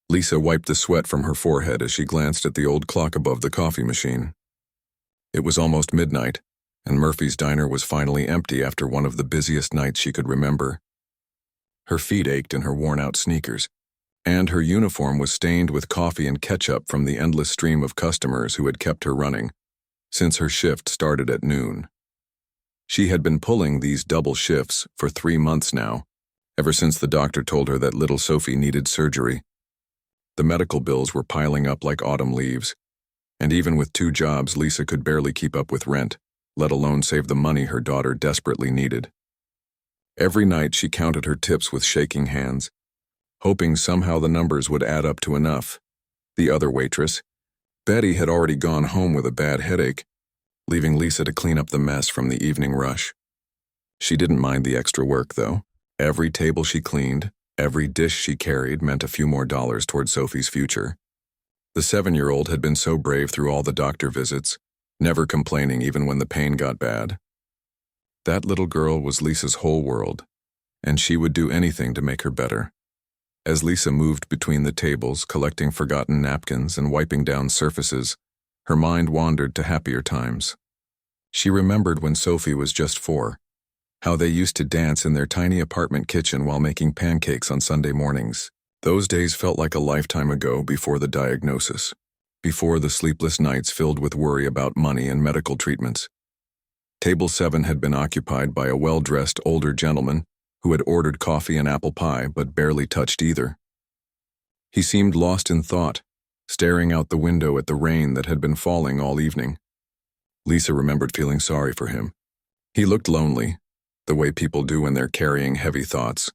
Lisa wiped the sweat from her forehead as she glanced at the old clock above the coffee machine. It was almost midnight, and Murphy's diner was finally empty after one of the busiest nights she could remember. Her feet ached in her worn-out sneakers, and her uniform was stained with coffee and ketchup from the endless stream of customers who had kept her running since her shift started at noon. She had been pulling these double shifts for 3 months now, ever since the doctor told her that little Sophie needed surgery. The medical bills were piling up like autumn leaves, and even with 2 jobs, Lisa could barely keep up with rent, let alone save the money her daughter desperately needed. Every night she counted her tips with shaking hands, hoping somehow the numbers would add up to enough. The other waitress, Betty, had already gone home with a bad headache, leaving Lisa to clean up the mess from the evening rush. She didn't mind the extra work, though. Every table she cleaned, every dish she carried meant a few more dollars toward Sophie's future. The 7-year-old had been so brave through all the doctor visits, never complaining even when the pain got bad. That little girl was Lisa's whole world, and she would do anything to make her better. As Lisa moved between the tables, collecting forgotten napkins and wiping down surfaces, her mind wandered to happier times. She remembered when Sophie was just 4, how they used to dance in their tiny apartment kitchen while making pancakes on Sunday mornings. Those days felt like a lifetime ago before the diagnosis, before the sleepless nights filled with worry about money and medical treatments. Table 7 had been occupied by a well-dressed older gentleman who had ordered coffee and apple pie but barely touched either. He seemed lost in thought, staring out the window at the rain that had been falling all evening. Lisa remembered feeling sorry for him. He looked lonely, the way people do when they're carrying heavy thoughts.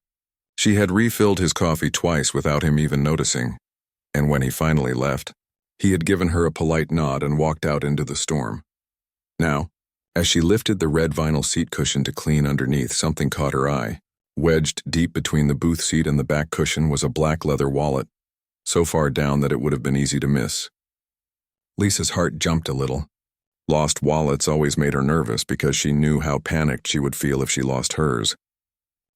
She had refilled his coffee twice without him even noticing, and when he finally left, he had given her a polite nod and walked out into the storm. Now, as she lifted the red vinyl seat cushion to clean underneath, something caught her eye. Wedged deep between the booth seat and the back cushion was a black leather wallet, so far down that it would have been easy to miss. Lisa's heart jumped a little. Lost wallets always made her nervous because she knew how panicked she would feel if she lost hers.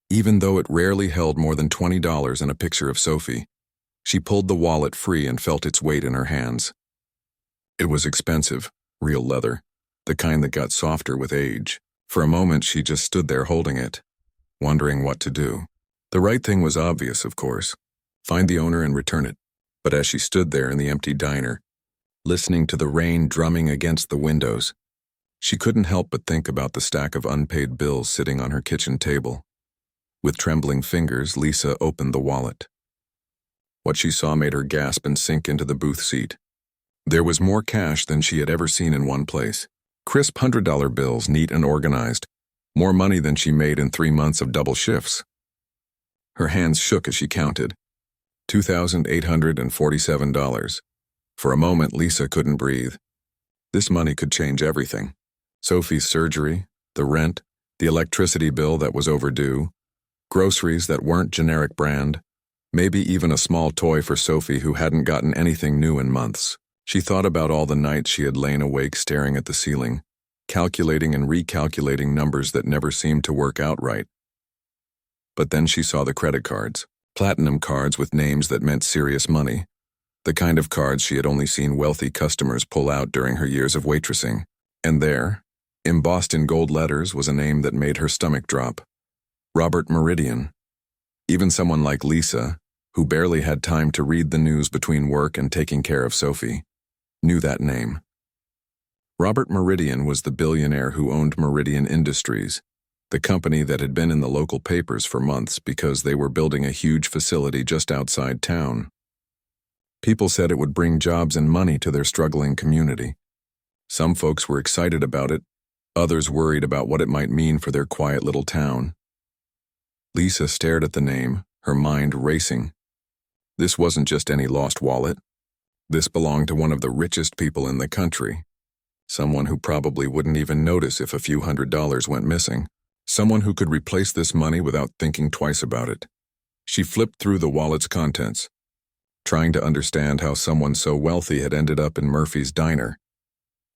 Even though it rarely held more than $20 and a picture of Sophie, she pulled the wallet free and felt its weight in her hands. It was expensive, real leather, the kind that got softer with age. For a moment she just stood there holding it, wondering what to do. The right thing was obvious, of course. Find the owner and return it. But as she stood there in the empty diner, listening to the rain drumming against the windows, she couldn't help but think about the stack of unpaid bills sitting on her kitchen table. With trembling fingers, Lisa opened the wallet. What she saw made her gasp and sink into the booth seat. There was more cash than she had ever seen in one place. Crisp $100 bills, neat and organized. More money than she made in 3 months of double shifts. Her hands shook as she counted. $2,847. For a moment, Lisa couldn't breathe. This money could change everything. Sophie's surgery, the rent, the electricity bill that was overdue, groceries that weren't generic brand, maybe even a small toy for Sophie who hadn't gotten anything new in months. She thought about all the nights she had lain awake staring at the ceiling, calculating and recalculating numbers that never seemed to work out right. But then she saw the credit cards, platinum cards with names that meant serious money, the kind of cards she had only seen wealthy customers pull out during her years of waitressing. And there, embossed in gold letters, was a name that made her stomach drop. Robert Meridian. Even someone like Lisa, who barely had time to read the news between work and taking care of Sophie, knew that name. Robert Meridian was the billionaire who owned Meridian Industries, the company that had been in the local papers for months because they were building a huge facility just outside town. People said it would bring jobs and money to their struggling community. Some folks were excited about it, others worried about what it might mean for their quiet little town. Lisa stared at the name, her mind racing. This wasn't just any lost wallet. This belonged to one of the richest people in the country. Someone who probably wouldn't even notice if a few $100s went missing. Someone who could replace this money without thinking twice about it. She flipped through the wallet's contents, trying to understand how someone so wealthy had ended up in Murphy's diner.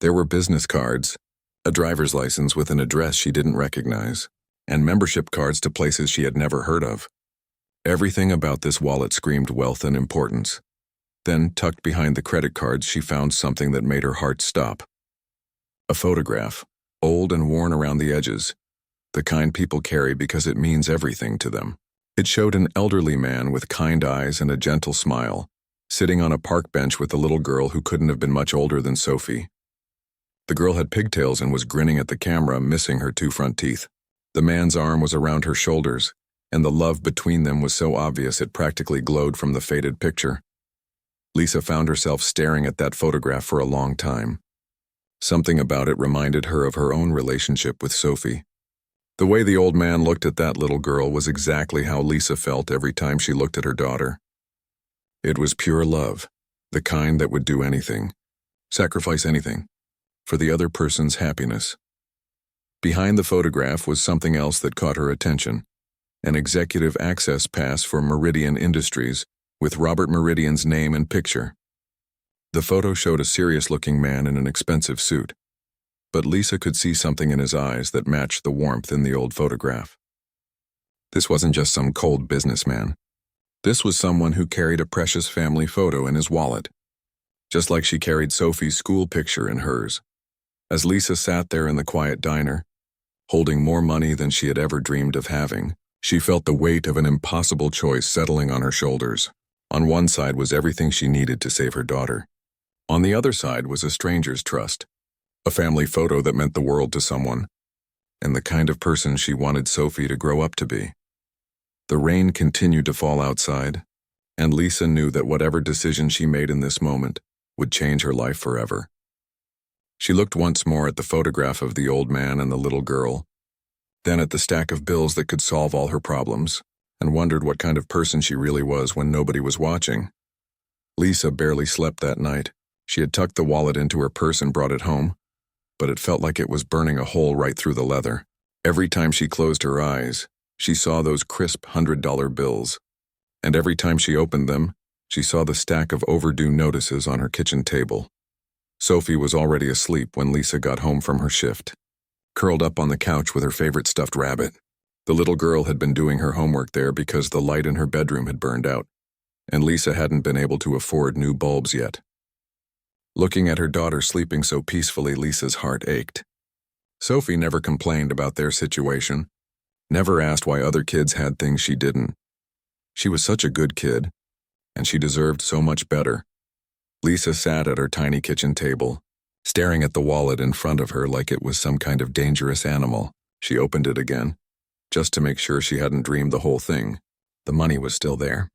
There were business cards, a driver's license with an address she didn't recognize, and membership cards to places she had never heard of. Everything about this wallet screamed wealth and importance. Then, tucked behind the credit cards, she found something that made her heart stop. A photograph, old and worn around the edges, the kind people carry because it means everything to them. It showed an elderly man with kind eyes and a gentle smile, sitting on a park bench with a little girl who couldn't have been much older than Sophie. The girl had pigtails and was grinning at the camera, missing her 2 front teeth. The man's arm was around her shoulders, and the love between them was so obvious it practically glowed from the faded picture. Lisa found herself staring at that photograph for a long time. Something about it reminded her of her own relationship with Sophie. The way the old man looked at that little girl was exactly how Lisa felt every time she looked at her daughter. It was pure love, the kind that would do anything, sacrifice anything, for the other person's happiness. Behind the photograph was something else that caught her attention, an executive access pass for Meridian Industries, with Robert Meridian's name and picture. The photo showed a serious-looking man in an expensive suit, but Lisa could see something in his eyes that matched the warmth in the old photograph. This wasn't just some cold businessman. This was someone who carried a precious family photo in his wallet, just like she carried Sophie's school picture in hers. As Lisa sat there in the quiet diner, holding more money than she had ever dreamed of having, she felt the weight of an impossible choice settling on her shoulders. On one side was everything she needed to save her daughter. On the other side was a stranger's trust, a family photo that meant the world to someone, and the kind of person she wanted Sophie to grow up to be. The rain continued to fall outside, and Lisa knew that whatever decision she made in this moment would change her life forever. She looked once more at the photograph of the old man and the little girl, then at the stack of bills that could solve all her problems, and wondered what kind of person she really was when nobody was watching. Lisa barely slept that night. She had tucked the wallet into her purse and brought it home, but it felt like it was burning a hole right through the leather. Every time she closed her eyes, she saw those crisp $100 bills, and every time she opened them, she saw the stack of overdue notices on her kitchen table. Sophie was already asleep when Lisa got home from her shift, curled up on the couch with her favorite stuffed rabbit. The little girl had been doing her homework there because the light in her bedroom had burned out, and Lisa hadn't been able to afford new bulbs yet. Looking at her daughter sleeping so peacefully, Lisa's heart ached. Sophie never complained about their situation, never asked why other kids had things she didn't. She was such a good kid, and she deserved so much better. Lisa sat at her tiny kitchen table, staring at the wallet in front of her like it was some kind of dangerous animal. She opened it again, just to make sure she hadn't dreamed the whole thing. The money was still there.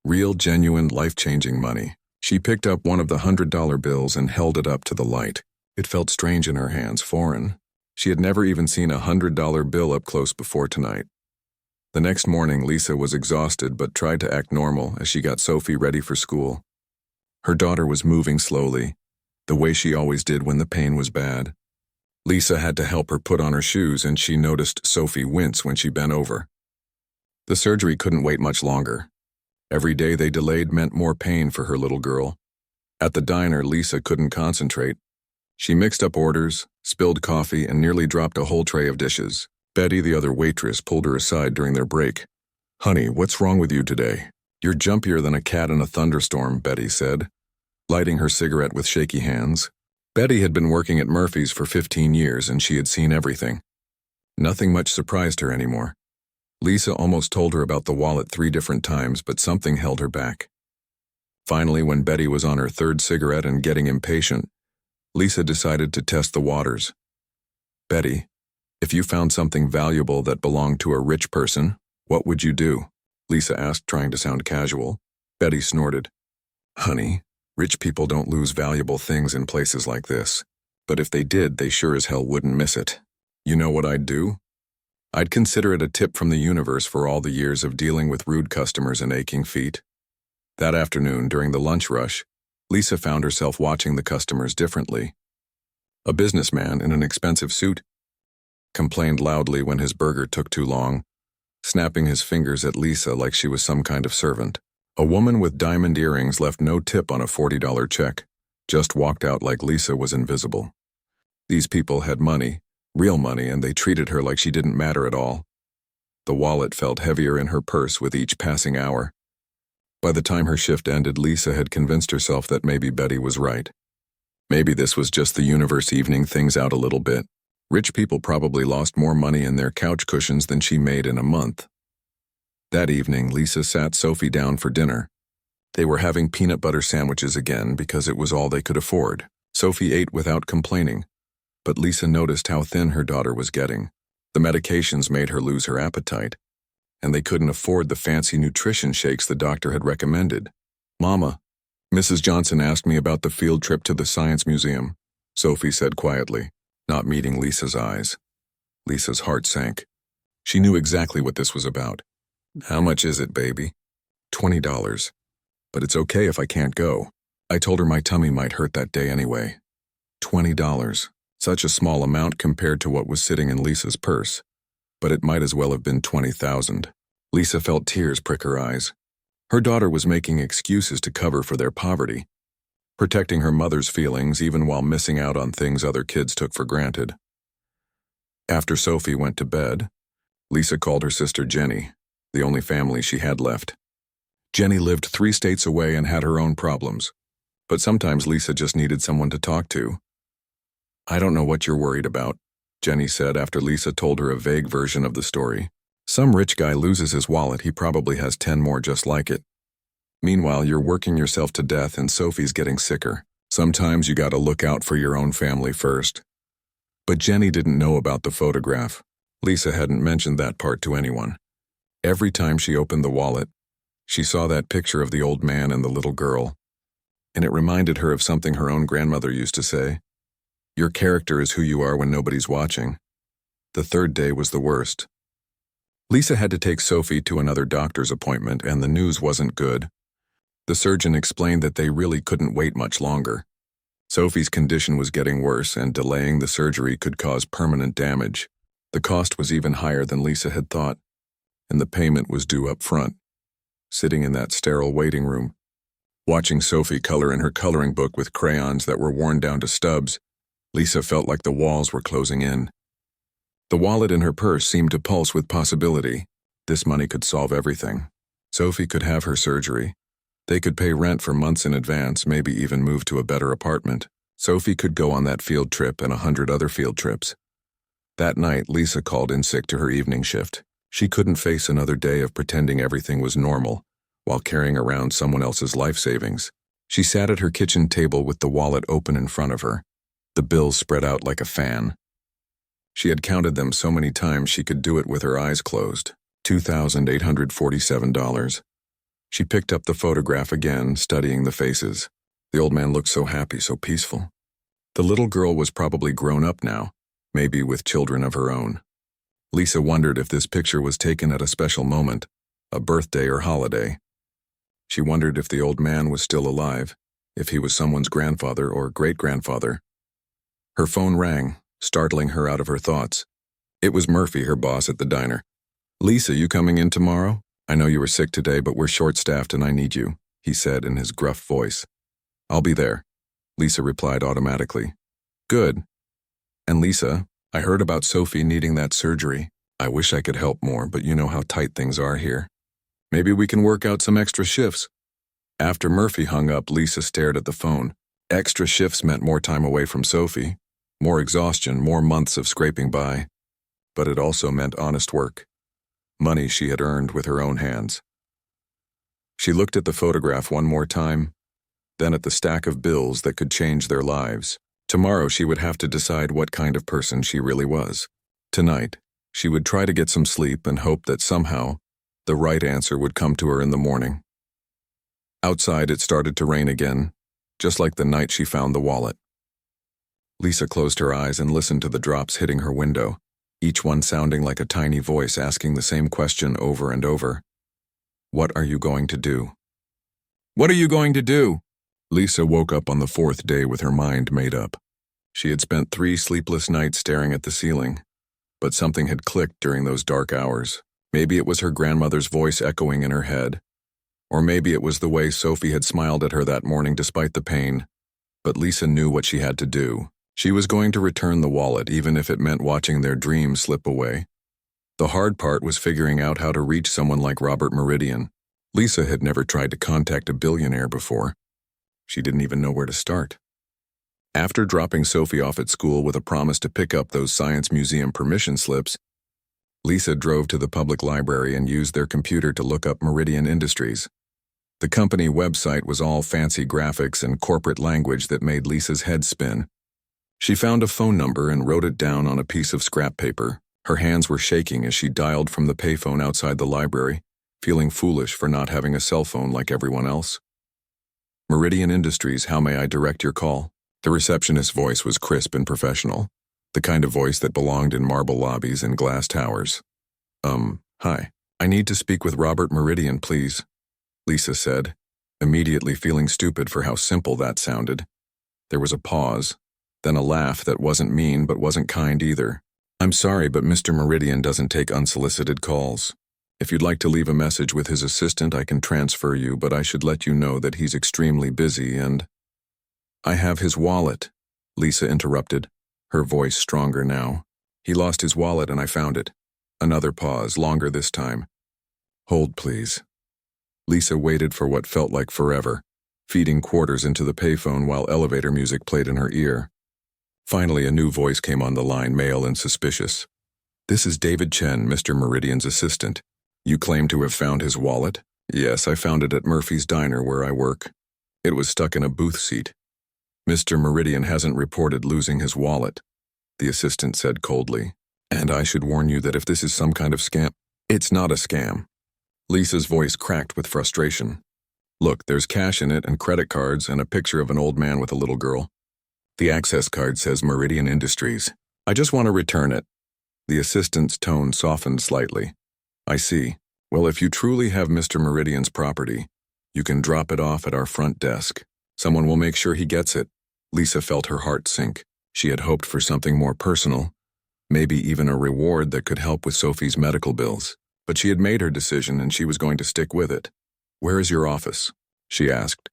Real, genuine, life-changing money. She picked up one of the $100 bills and held it up to the light. It felt strange in her hands, foreign. She had never even seen a $100 bill up close before tonight. The next morning, Lisa was exhausted but tried to act normal as she got Sophie ready for school. Her daughter was moving slowly, the way she always did when the pain was bad. Lisa had to help her put on her shoes, and she noticed Sophie wince when she bent over. The surgery couldn't wait much longer. Every day they delayed meant more pain for her little girl. At the diner, Lisa couldn't concentrate. She mixed up orders, spilled coffee, and nearly dropped a whole tray of dishes. Betty, the other waitress, pulled her aside during their break. "Honey, what's wrong with you today?" "You're jumpier than a cat in a thunderstorm," Betty said, lighting her cigarette with shaky hands. Betty had been working at Murphy's for 15 years, and she had seen everything. Nothing much surprised her anymore. Lisa almost told her about the wallet 3 different times, but something held her back. Finally, when Betty was on her 3rd cigarette and getting impatient, Lisa decided to test the waters. "Betty, if you found something valuable that belonged to a rich person, what would you do?" Lisa asked, trying to sound casual. Betty snorted. "Honey, rich people don't lose valuable things in places like this. But if they did, they sure as hell wouldn't miss it. You know what I'd do? I'd consider it a tip from the universe for all the years of dealing with rude customers and aching feet." That afternoon, during the lunch rush, Lisa found herself watching the customers differently. A businessman in an expensive suit complained loudly when his burger took too long, snapping his fingers at Lisa like she was some kind of servant. A woman with diamond earrings left no tip on a $40 check, just walked out like Lisa was invisible. These people had money, real money, and they treated her like she didn't matter at all. The wallet felt heavier in her purse with each passing hour. By the time her shift ended, Lisa had convinced herself that maybe Betty was right. Maybe this was just the universe evening things out a little bit. Rich people probably lost more money in their couch cushions than she made in a month. That evening, Lisa sat Sophie down for dinner. They were having peanut butter sandwiches again because it was all they could afford. Sophie ate without complaining, but Lisa noticed how thin her daughter was getting. The medications made her lose her appetite, and they couldn't afford the fancy nutrition shakes the doctor had recommended. "Mama, Mrs. Johnson asked me about the field trip to the Science Museum," Sophie said quietly, not meeting Lisa's eyes. Lisa's heart sank. She knew exactly what this was about. "How much is it, baby?" $20. "But it's okay if I can't go." I told her my tummy might hurt that day anyway. $20. Such a small amount compared to what was sitting in Lisa's purse. But it might as well have been 20,000. Lisa felt tears prick her eyes. Her daughter was making excuses to cover for their poverty, protecting her mother's feelings even while missing out on things other kids took for granted. After Sophie went to bed, Lisa called her sister Jenny, the only family she had left. Jenny lived 3 states away and had her own problems, but sometimes Lisa just needed someone to talk to. "I don't know what you're worried about," Jenny said after Lisa told her a vague version of the story. "Some rich guy loses his wallet, he probably has 10 more just like it. Meanwhile, you're working yourself to death and Sophie's getting sicker. Sometimes you gotta look out for your own family first." But Jenny didn't know about the photograph. Lisa hadn't mentioned that part to anyone. Every time she opened the wallet, she saw that picture of the old man and the little girl, and it reminded her of something her own grandmother used to say. "Your character is who you are when nobody's watching." The 3rd day was the worst. Lisa had to take Sophie to another doctor's appointment, and the news wasn't good. The surgeon explained that they really couldn't wait much longer. Sophie's condition was getting worse, and delaying the surgery could cause permanent damage. The cost was even higher than Lisa had thought, and the payment was due up front. Sitting in that sterile waiting room, watching Sophie color in her coloring book with crayons that were worn down to stubs, Lisa felt like the walls were closing in. The wallet in her purse seemed to pulse with possibility. This money could solve everything. Sophie could have her surgery. They could pay rent for months in advance, maybe even move to a better apartment. Sophie could go on that field trip and 100 other field trips. That night, Lisa called in sick to her evening shift. She couldn't face another day of pretending everything was normal while carrying around someone else's life savings. She sat at her kitchen table with the wallet open in front of her, the bills spread out like a fan. She had counted them so many times she could do it with her eyes closed. $2,847. She picked up the photograph again, studying the faces. The old man looked so happy, so peaceful. The little girl was probably grown up now, maybe with children of her own. Lisa wondered if this picture was taken at a special moment, a birthday or holiday. She wondered if the old man was still alive, if he was someone's grandfather or great-grandfather. Her phone rang, startling her out of her thoughts. It was Murphy, her boss at the diner. "Lisa, you coming in tomorrow? I know you were sick today, but we're short-staffed and I need you," he said in his gruff voice. "I'll be there," Lisa replied automatically. "Good. And Lisa, I heard about Sophie needing that surgery. I wish I could help more, but you know how tight things are here. Maybe we can work out some extra shifts." After Murphy hung up, Lisa stared at the phone. Extra shifts meant more time away from Sophie, more exhaustion, more months of scraping by. But it also meant honest work. Money she had earned with her own hands. She looked at the photograph one more time, then at the stack of bills that could change their lives. Tomorrow she would have to decide what kind of person she really was. Tonight, she would try to get some sleep and hope that somehow the right answer would come to her in the morning. Outside, it started to rain again, just like the night she found the wallet. Lisa closed her eyes and listened to the drops hitting her window, each one sounding like a tiny voice asking the same question over and over. "What are you going to do?" "What are you going to do?" Lisa woke up on the 4th day with her mind made up. She had spent 3 sleepless nights staring at the ceiling, but something had clicked during those dark hours. Maybe it was her grandmother's voice echoing in her head, or maybe it was the way Sophie had smiled at her that morning despite the pain. But Lisa knew what she had to do. She was going to return the wallet, even if it meant watching their dreams slip away. The hard part was figuring out how to reach someone like Robert Meridian. Lisa had never tried to contact a billionaire before. She didn't even know where to start. After dropping Sophie off at school with a promise to pick up those science museum permission slips, Lisa drove to the public library and used their computer to look up Meridian Industries. The company website was all fancy graphics and corporate language that made Lisa's head spin. She found a phone number and wrote it down on a piece of scrap paper. Her hands were shaking as she dialed from the payphone outside the library, feeling foolish for not having a cell phone like everyone else. Meridian Industries, how may I direct your call? The receptionist's voice was crisp and professional, the kind of voice that belonged in marble lobbies and glass towers. Hi. I need to speak with Robert Meridian, please, Lisa said, immediately feeling stupid for how simple that sounded. There was a pause, then a laugh that wasn't mean but wasn't kind either. I'm sorry, but Mr. Meridian doesn't take unsolicited calls. If you'd like to leave a message with his assistant, I can transfer you, but I should let you know that he's extremely busy and… I have his wallet, Lisa interrupted, her voice stronger now. He lost his wallet and I found it. Another pause, longer this time. Hold, please. Lisa waited for what felt like forever, feeding quarters into the payphone while elevator music played in her ear. Finally, a new voice came on the line, male and suspicious. This is David Chen, Mr. Meridian's assistant. You claim to have found his wallet? Yes, I found it at Murphy's Diner where I work. It was stuck in a booth seat. Mr. Meridian hasn't reported losing his wallet, the assistant said coldly. And I should warn you that if this is some kind of scam, it's not a scam. Lisa's voice cracked with frustration. Look, there's cash in it and credit cards and a picture of an old man with a little girl. The access card says Meridian Industries. I just want to return it. The assistant's tone softened slightly. I see. Well, if you truly have Mr. Meridian's property, you can drop it off at our front desk. Someone will make sure he gets it. Lisa felt her heart sink. She had hoped for something more personal, maybe even a reward that could help with Sophie's medical bills. But she had made her decision and she was going to stick with it. Where is your office? She asked.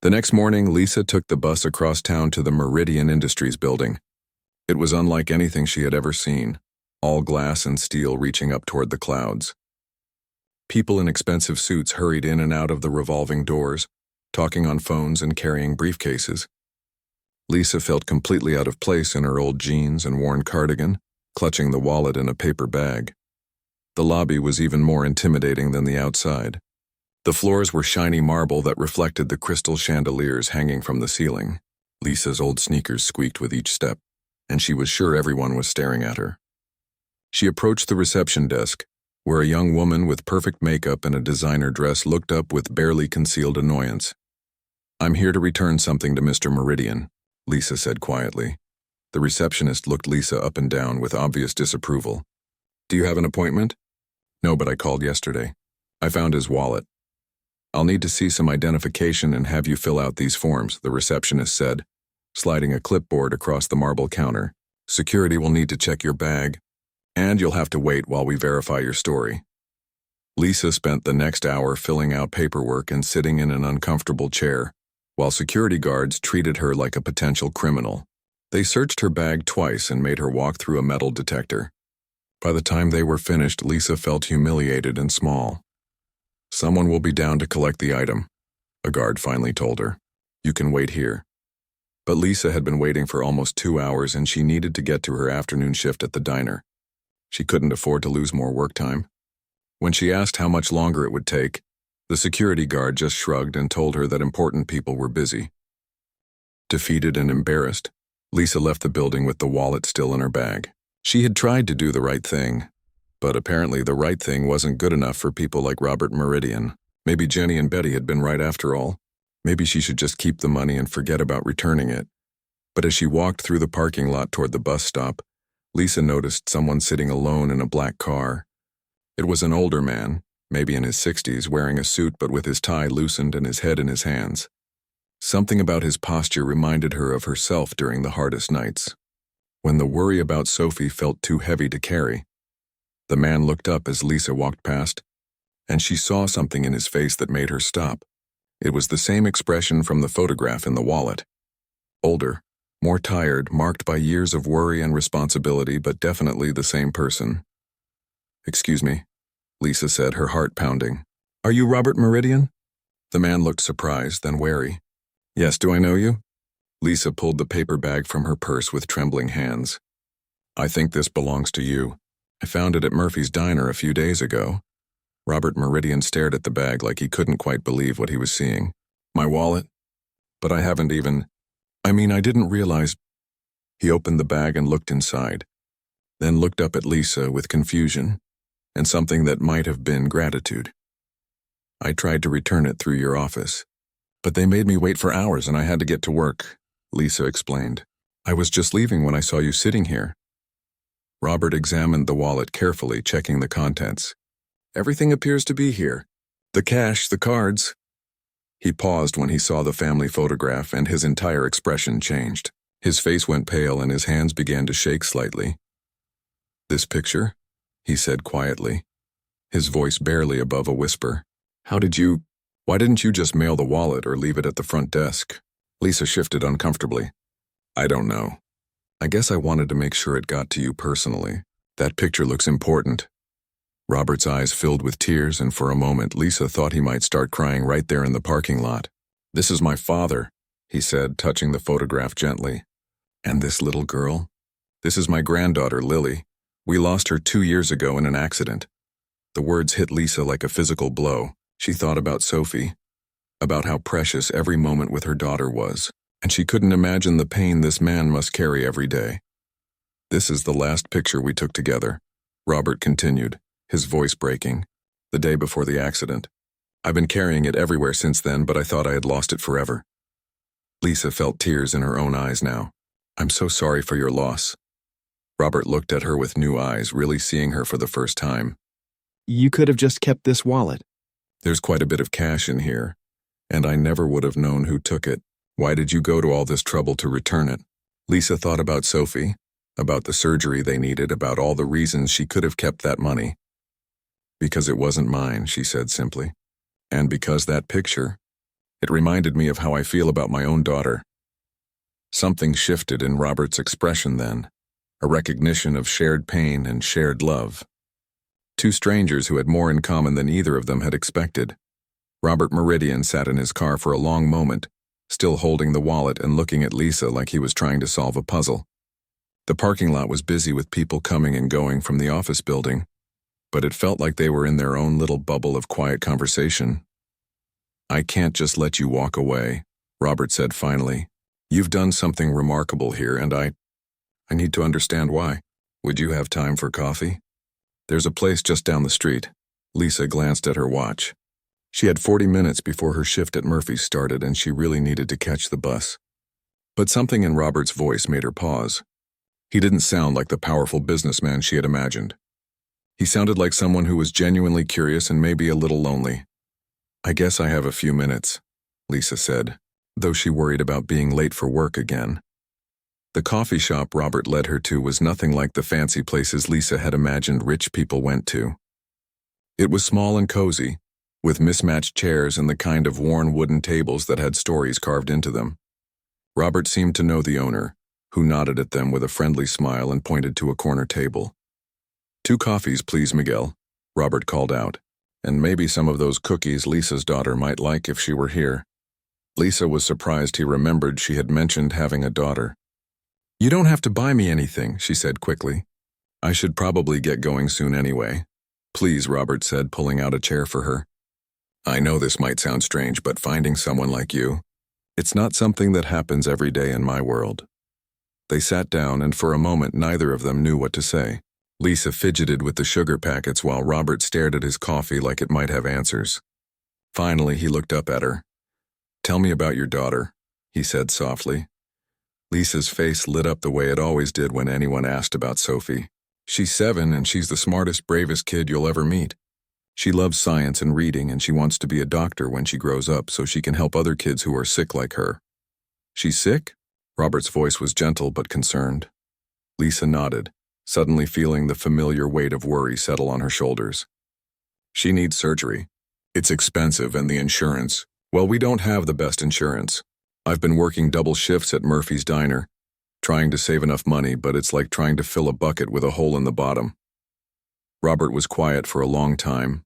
The next morning, Lisa took the bus across town to the Meridian Industries building. It was unlike anything she had ever seen, all glass and steel reaching up toward the clouds. People in expensive suits hurried in and out of the revolving doors, talking on phones and carrying briefcases. Lisa felt completely out of place in her old jeans and worn cardigan, clutching the wallet in a paper bag. The lobby was even more intimidating than the outside. The floors were shiny marble that reflected the crystal chandeliers hanging from the ceiling. Lisa's old sneakers squeaked with each step, and she was sure everyone was staring at her. She approached the reception desk, where a young woman with perfect makeup and a designer dress looked up with barely concealed annoyance. I'm here to return something to Mr. Meridian, Lisa said quietly. The receptionist looked Lisa up and down with obvious disapproval. Do you have an appointment? No, but I called yesterday. I found his wallet. I'll need to see some identification and have you fill out these forms, the receptionist said, sliding a clipboard across the marble counter. Security will need to check your bag, and you'll have to wait while we verify your story. Lisa spent the next hour filling out paperwork and sitting in an uncomfortable chair, while security guards treated her like a potential criminal. They searched her bag twice and made her walk through a metal detector. By the time they were finished, Lisa felt humiliated and small. Someone will be down to collect the item, a guard finally told her. You can wait here. But Lisa had been waiting for almost 2 hours and she needed to get to her afternoon shift at the diner. She couldn't afford to lose more work time. When she asked how much longer it would take, the security guard just shrugged and told her that important people were busy. Defeated and embarrassed, Lisa left the building with the wallet still in her bag. She had tried to do the right thing, but apparently the right thing wasn't good enough for people like Robert Meridian. Maybe Jenny and Betty had been right after all. Maybe she should just keep the money and forget about returning it. But as she walked through the parking lot toward the bus stop, Lisa noticed someone sitting alone in a black car. It was an older man, maybe in his 60s, wearing a suit but with his tie loosened and his head in his hands. Something about his posture reminded her of herself during the hardest nights, when the worry about Sophie felt too heavy to carry. The man looked up as Lisa walked past, and she saw something in his face that made her stop. It was the same expression from the photograph in the wallet. Older, more tired, marked by years of worry and responsibility, but definitely the same person. Excuse me, Lisa said, her heart pounding. Are you Robert Meridian? The man looked surprised, then wary. Yes, do I know you? Lisa pulled the paper bag from her purse with trembling hands. I think this belongs to you. I found it at Murphy's Diner a few days ago. Robert Meridian stared at the bag like he couldn't quite believe what he was seeing. My wallet? But I haven't even... I didn't realize... He opened the bag and looked inside, then looked up at Lisa with confusion and something that might have been gratitude. I tried to return it through your office, but they made me wait for hours and I had to get to work, Lisa explained. I was just leaving when I saw you sitting here. Robert examined the wallet carefully, checking the contents. Everything appears to be here. The cash, the cards. He paused when he saw the family photograph and his entire expression changed. His face went pale and his hands began to shake slightly. This picture? He said quietly, his voice barely above a whisper. Why didn't you just mail the wallet or leave it at the front desk? Lisa shifted uncomfortably. I don't know. I guess I wanted to make sure it got to you personally. That picture looks important. Robert's eyes filled with tears, and for a moment Lisa thought he might start crying right there in the parking lot. This is my father, he said, touching the photograph gently. And this little girl? This is my granddaughter, Lily. We lost her 2 years ago in an accident. The words hit Lisa like a physical blow. She thought about Sophie, about how precious every moment with her daughter was, and she couldn't imagine the pain this man must carry every day. This is the last picture we took together, Robert continued, his voice breaking, the day before the accident. I've been carrying it everywhere since then, but I thought I had lost it forever. Lisa felt tears in her own eyes now. I'm so sorry for your loss. Robert looked at her with new eyes, really seeing her for the first time. You could have just kept this wallet. There's quite a bit of cash in here, and I never would have known who took it. Why did you go to all this trouble to return it? Lisa thought about Sophie, about the surgery they needed, about all the reasons she could have kept that money. Because it wasn't mine, she said simply. And because that picture, it reminded me of how I feel about my own daughter. Something shifted in Robert's expression then, a recognition of shared pain and shared love. Two strangers who had more in common than either of them had expected. Robert Meridian sat in his car for a long moment, still holding the wallet and looking at Lisa like he was trying to solve a puzzle. The parking lot was busy with people coming and going from the office building, but it felt like they were in their own little bubble of quiet conversation. I can't just let you walk away, Robert said finally. You've done something remarkable here, and I need to understand why. Would you have time for coffee? There's a place just down the street. Lisa glanced at her watch. She had 40 minutes before her shift at Murphy's started, and she really needed to catch the bus. But something in Robert's voice made her pause. He didn't sound like the powerful businessman she had imagined. He sounded like someone who was genuinely curious and maybe a little lonely. I guess I have a few minutes, Lisa said, though she worried about being late for work again. The coffee shop Robert led her to was nothing like the fancy places Lisa had imagined rich people went to. It was small and cozy, with mismatched chairs and the kind of worn wooden tables that had stories carved into them. Robert seemed to know the owner, who nodded at them with a friendly smile and pointed to a corner table. 2 coffees, please, Miguel, Robert called out, and maybe some of those cookies Lisa's daughter might like if she were here. Lisa was surprised he remembered she had mentioned having a daughter. You don't have to buy me anything, she said quickly. I should probably get going soon anyway. Please, Robert said, pulling out a chair for her. I know this might sound strange, but finding someone like you, it's not something that happens every day in my world. They sat down, and for a moment neither of them knew what to say. Lisa fidgeted with the sugar packets while Robert stared at his coffee like it might have answers. Finally, he looked up at her. Tell me about your daughter, he said softly. Lisa's face lit up the way it always did when anyone asked about Sophie. She's 7 and she's the smartest, bravest kid you'll ever meet. She loves science and reading, and she wants to be a doctor when she grows up so she can help other kids who are sick like her. She's sick? Robert's voice was gentle but concerned. Lisa nodded, suddenly feeling the familiar weight of worry settle on her shoulders. She needs surgery. It's expensive, and the insurance, well, we don't have the best insurance. I've been working double shifts at Murphy's Diner, trying to save enough money, but it's like trying to fill a bucket with a hole in the bottom. Robert was quiet for a long time,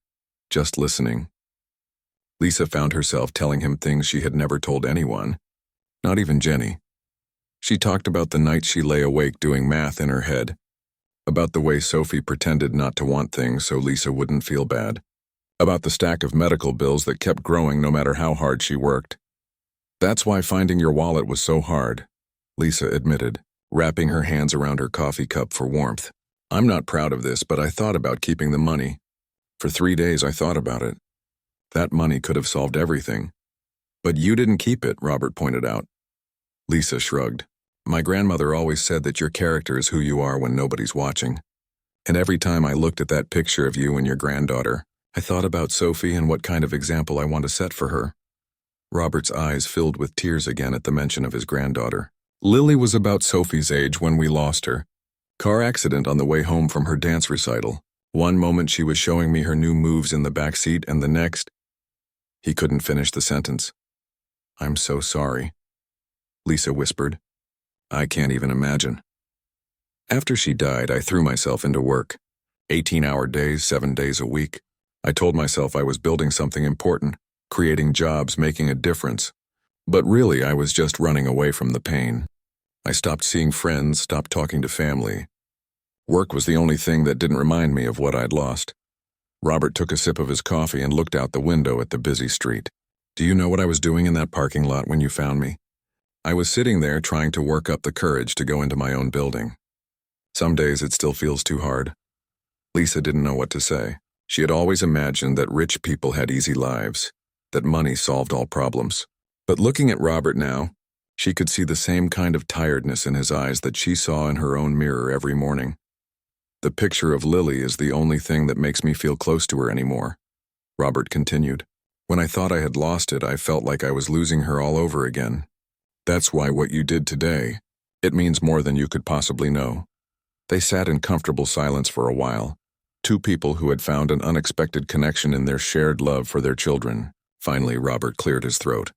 just listening. Lisa found herself telling him things she had never told anyone, not even Jenny. She talked about the night she lay awake doing math in her head, about the way Sophie pretended not to want things so Lisa wouldn't feel bad, about the stack of medical bills that kept growing no matter how hard she worked. "That's why finding your wallet was so hard," Lisa admitted, wrapping her hands around her coffee cup for warmth. "I'm not proud of this, but I thought about keeping the money. For 3 days I thought about it. That money could have solved everything." "But you didn't keep it," Robert pointed out. Lisa shrugged. "My grandmother always said that your character is who you are when nobody's watching. And every time I looked at that picture of you and your granddaughter, I thought about Sophie and what kind of example I want to set for her." Robert's eyes filled with tears again at the mention of his granddaughter. "Lily was about Sophie's age when we lost her. Car accident on the way home from her dance recital. One moment she was showing me her new moves in the back seat, and the next—" He couldn't finish the sentence. "I'm so sorry," Lisa whispered. "I can't even imagine." "After she died, I threw myself into work. 18-hour days, 7 days a week. I told myself I was building something important, creating jobs, making a difference. But really, I was just running away from the pain. I stopped seeing friends, stopped talking to family. Work was the only thing that didn't remind me of what I'd lost." Robert took a sip of his coffee and looked out the window at the busy street. "Do you know what I was doing in that parking lot when you found me? I was sitting there trying to work up the courage to go into my own building. Some days it still feels too hard." Lisa didn't know what to say. She had always imagined that rich people had easy lives, that money solved all problems. But looking at Robert now, she could see the same kind of tiredness in his eyes that she saw in her own mirror every morning. "The picture of Lily is the only thing that makes me feel close to her anymore," Robert continued. "When I thought I had lost it, I felt like I was losing her all over again. That's why what you did today, it means more than you could possibly know." They sat in comfortable silence for a while, two people who had found an unexpected connection in their shared love for their children. Finally, Robert cleared his throat.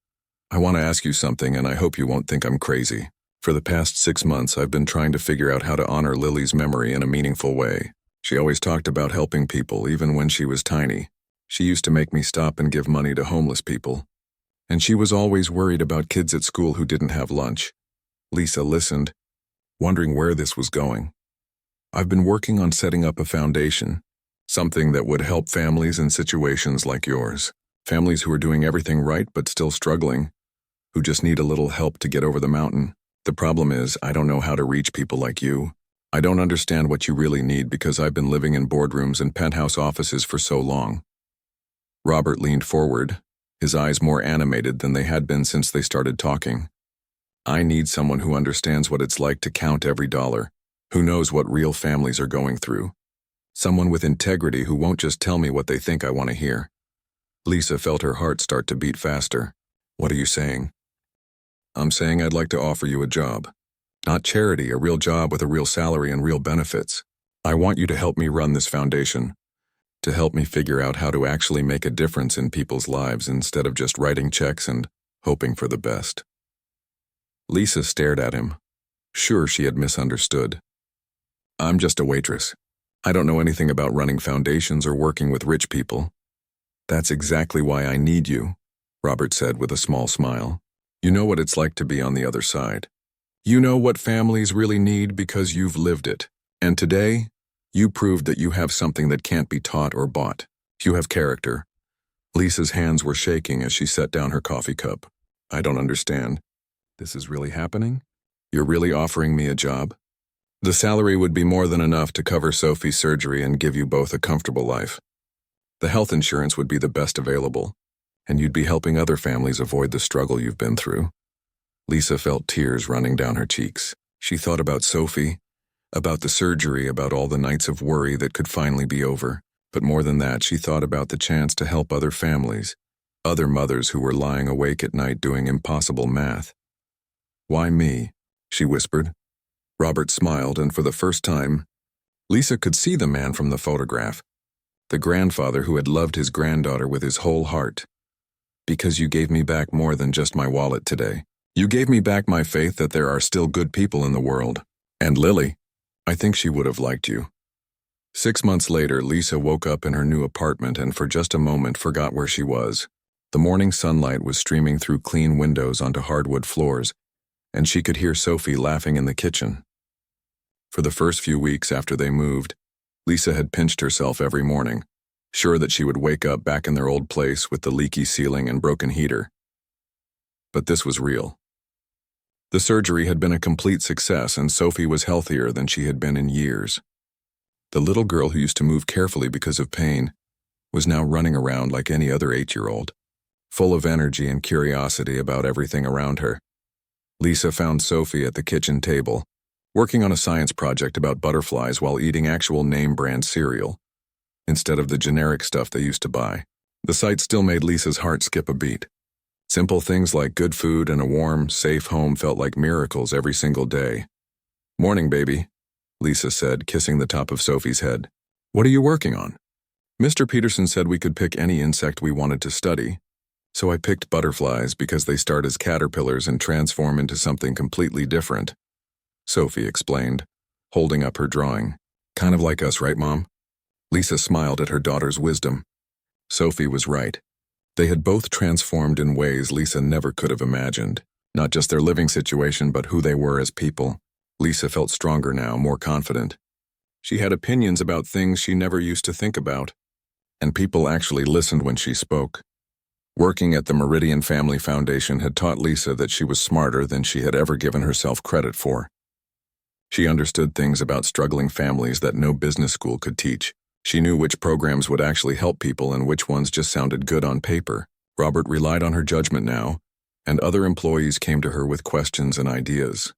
"I want to ask you something, and I hope you won't think I'm crazy. For the past 6 months, I've been trying to figure out how to honor Lily's memory in a meaningful way. She always talked about helping people, even when she was tiny. She used to make me stop and give money to homeless people. And she was always worried about kids at school who didn't have lunch." Lisa listened, wondering where this was going. "I've been working on setting up a foundation, something that would help families in situations like yours. Families who are doing everything right but still struggling, who just need a little help to get over the mountain. The problem is, I don't know how to reach people like you. I don't understand what you really need because I've been living in boardrooms and penthouse offices for so long." Robert leaned forward, his eyes more animated than they had been since they started talking. "I need someone who understands what it's like to count every dollar, who knows what real families are going through. Someone with integrity who won't just tell me what they think I want to hear." Lisa felt her heart start to beat faster. "What are you saying?" "I'm saying I'd like to offer you a job. Not charity, a real job with a real salary and real benefits. I want you to help me run this foundation, to help me figure out how to actually make a difference in people's lives instead of just writing checks and hoping for the best." Lisa stared at him, sure she had misunderstood. "I'm just a waitress. I don't know anything about running foundations or working with rich people." "That's exactly why I need you," Robert said with a small smile. "You know what it's like to be on the other side. You know what families really need because you've lived it. And today, you proved that you have something that can't be taught or bought. You have character." Lisa's hands were shaking as she set down her coffee cup. "I don't understand. This is really happening? You're really offering me a job? The salary would be more than enough to cover Sophie's surgery and give you both a comfortable life. The health insurance would be the best available, and you'd be helping other families avoid the struggle you've been through." Lisa felt tears running down her cheeks. She thought about Sophie, about the surgery, about all the nights of worry that could finally be over. But more than that, she thought about the chance to help other families, other mothers who were lying awake at night doing impossible math. "Why me?" she whispered. Robert smiled, and for the first time, Lisa could see the man from the photograph, the grandfather who had loved his granddaughter with his whole heart. "Because you gave me back more than just my wallet today. You gave me back my faith that there are still good people in the world. And Lily, I think she would have liked you." 6 months later, Lisa woke up in her new apartment and for just a moment forgot where she was. The morning sunlight was streaming through clean windows onto hardwood floors, and she could hear Sophie laughing in the kitchen. For the first few weeks after they moved, Lisa had pinched herself every morning, sure that she would wake up back in their old place with the leaky ceiling and broken heater. But this was real. The surgery had been a complete success, and Sophie was healthier than she had been in years. The little girl who used to move carefully because of pain was now running around like any other 8-year-old, full of energy and curiosity about everything around her. Lisa found Sophie at the kitchen table, working on a science project about butterflies while eating actual name-brand cereal, instead of the generic stuff they used to buy. The sight still made Lisa's heart skip a beat. Simple things like good food and a warm, safe home felt like miracles every single day. "Morning, baby," Lisa said, kissing the top of Sophie's head. "What are you working on?" "Mr. Peterson said we could pick any insect we wanted to study, so I picked butterflies because they start as caterpillars and transform into something completely different," Sophie explained, holding up her drawing. "Kind of like us, right, Mom?" Lisa smiled at her daughter's wisdom. Sophie was right. They had both transformed in ways Lisa never could have imagined. Not just their living situation, but who they were as people. Lisa felt stronger now, more confident. She had opinions about things she never used to think about, and people actually listened when she spoke. Working at the Meridian Family Foundation had taught Lisa that she was smarter than she had ever given herself credit for. She understood things about struggling families that no business school could teach. She knew which programs would actually help people and which ones just sounded good on paper. Robert relied on her judgment now, and other employees came to her with questions and ideas.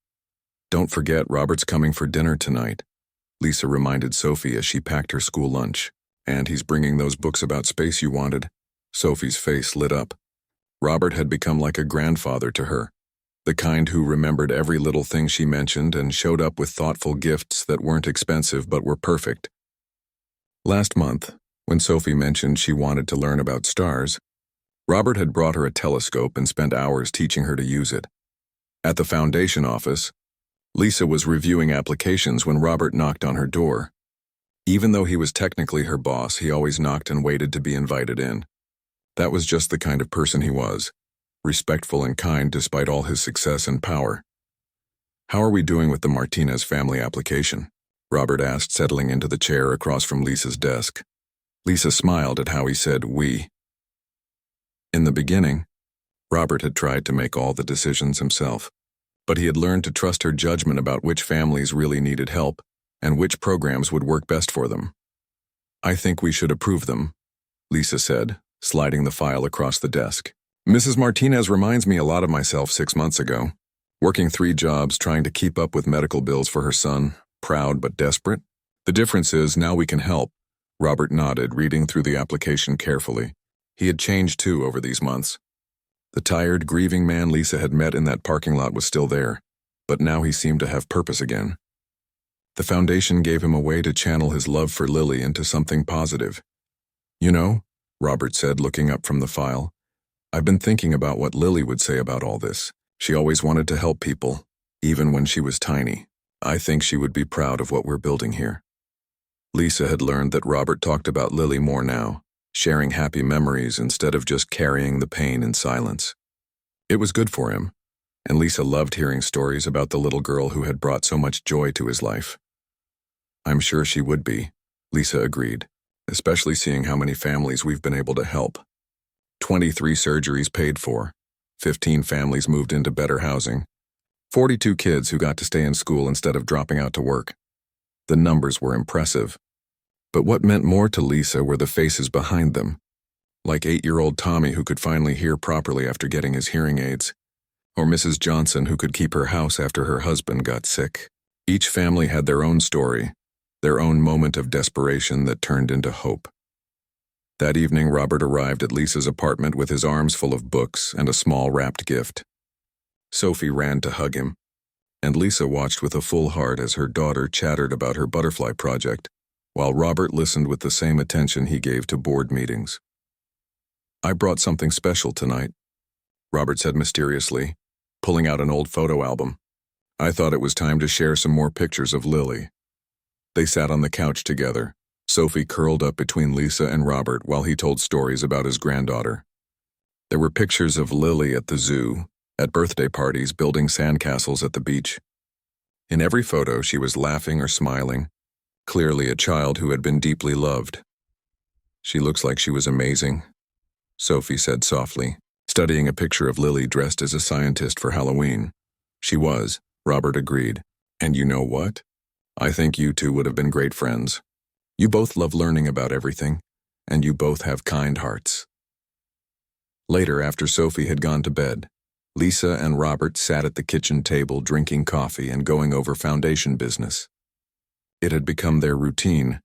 "Don't forget, Robert's coming for dinner tonight," Lisa reminded Sophie as she packed her school lunch. "And he's bringing those books about space you wanted." Sophie's face lit up. Robert had become like a grandfather to her, the kind who remembered every little thing she mentioned and showed up with thoughtful gifts that weren't expensive but were perfect. Last month, when Sophie mentioned she wanted to learn about stars, Robert had brought her a telescope and spent hours teaching her to use it. At the foundation office, Lisa was reviewing applications when Robert knocked on her door. Even though he was technically her boss, he always knocked and waited to be invited in. That was just the kind of person he was, respectful and kind despite all his success and power. "How are we doing with the Martinez family application?" Robert asked, settling into the chair across from Lisa's desk. Lisa smiled at how he said "we." In the beginning, Robert had tried to make all the decisions himself, but he had learned to trust her judgment about which families really needed help and which programs would work best for them. "I think we should approve them," Lisa said, sliding the file across the desk. "Mrs. Martinez reminds me a lot of myself 6 months ago, working 3 jobs trying to keep up with medical bills for her son, proud but desperate. The difference is now we can help." Robert nodded, reading through the application carefully. He had changed too over these months. The tired, grieving man Lisa had met in that parking lot was still there, but now he seemed to have purpose again. The foundation gave him a way to channel his love for Lily into something positive. "You know," Robert said, looking up from the file, "I've been thinking about what Lily would say about all this. She always wanted to help people, even when she was tiny. I think she would be proud of what we're building here." Lisa had learned that Robert talked about Lily more now, sharing happy memories instead of just carrying the pain in silence. It was good for him, and Lisa loved hearing stories about the little girl who had brought so much joy to his life. "I'm sure she would be," Lisa agreed, "especially seeing how many families we've been able to help. 23 surgeries paid for, 15 families moved into better housing, 42 kids who got to stay in school instead of dropping out to work." The numbers were impressive. But what meant more to Lisa were the faces behind them, like 8-year-old Tommy who could finally hear properly after getting his hearing aids, or Mrs. Johnson who could keep her house after her husband got sick. Each family had their own story, their own moment of desperation that turned into hope. That evening, Robert arrived at Lisa's apartment with his arms full of books and a small wrapped gift. Sophie ran to hug him, and Lisa watched with a full heart as her daughter chattered about her butterfly project, while Robert listened with the same attention he gave to board meetings. "I brought something special tonight," Robert said mysteriously, pulling out an old photo album. "I thought it was time to share some more pictures of Lily." They sat on the couch together, Sophie curled up between Lisa and Robert while he told stories about his granddaughter. There were pictures of Lily at the zoo, at birthday parties, building sandcastles at the beach. In every photo, she was laughing or smiling, clearly a child who had been deeply loved. "She looks like she was amazing," Sophie said softly, studying a picture of Lily dressed as a scientist for Halloween. "She was," Robert agreed. "And you know what? I think you two would have been great friends. You both love learning about everything, and you both have kind hearts." Later, after Sophie had gone to bed, Lisa and Robert sat at the kitchen table drinking coffee and going over foundation business. It had become their routine,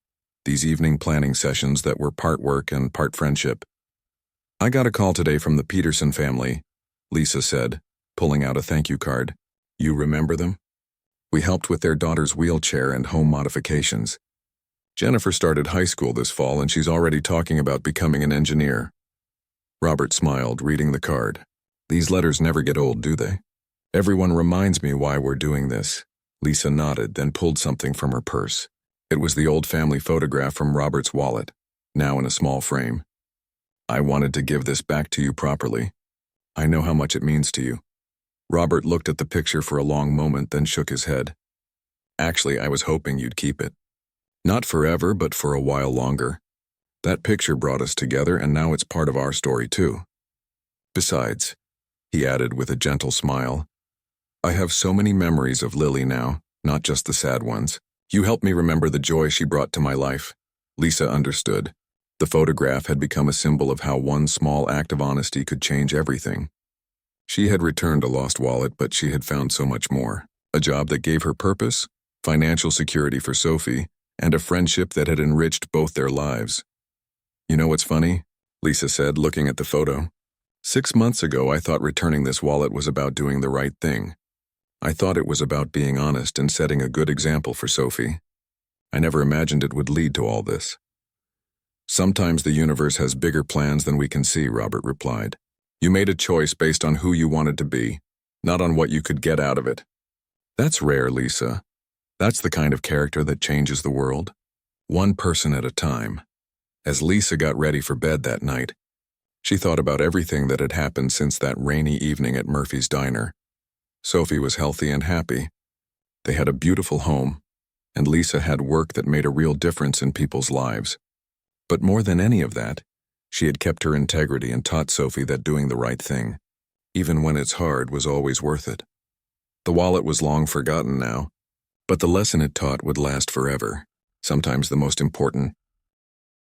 these evening planning sessions that were part work and part friendship. "I got a call today from the Peterson family," Lisa said, pulling out a thank you card. "You remember them? We helped with their daughter's wheelchair and home modifications. Jennifer started high school this fall and she's already talking about becoming an engineer." Robert smiled, reading the card. "These letters never get old, do they? Everyone reminds me why we're doing this." Lisa nodded, then pulled something from her purse. It was the old family photograph from Robert's wallet, now in a small frame. "I wanted to give this back to you properly. I know how much it means to you." Robert looked at the picture for a long moment, then shook his head. "Actually, I was hoping you'd keep it. Not forever, but for a while longer. That picture brought us together, and now it's part of our story, too. Besides," he added with a gentle smile, "I have so many memories of Lily now, not just the sad ones. You helped me remember the joy she brought to my life." Lisa understood. The photograph had become a symbol of how one small act of honesty could change everything. She had returned a lost wallet, but she had found so much more. A job that gave her purpose, financial security for Sophie, and a friendship that had enriched both their lives. "You know what's funny?" Lisa said, looking at the photo. 6 months ago, I thought returning this wallet was about doing the right thing. I thought it was about being honest and setting a good example for Sophie. I never imagined it would lead to all this." "Sometimes the universe has bigger plans than we can see," Robert replied. "You made a choice based on who you wanted to be, not on what you could get out of it. That's rare, Lisa. That's the kind of character that changes the world, one person at a time." As Lisa got ready for bed that night, she thought about everything that had happened since that rainy evening at Murphy's Diner. Sophie was healthy and happy. They had a beautiful home, and Lisa had work that made a real difference in people's lives. But more than any of that, she had kept her integrity and taught Sophie that doing the right thing, even when it's hard, was always worth it. The wallet was long forgotten now, but the lesson it taught would last forever. Sometimes the most important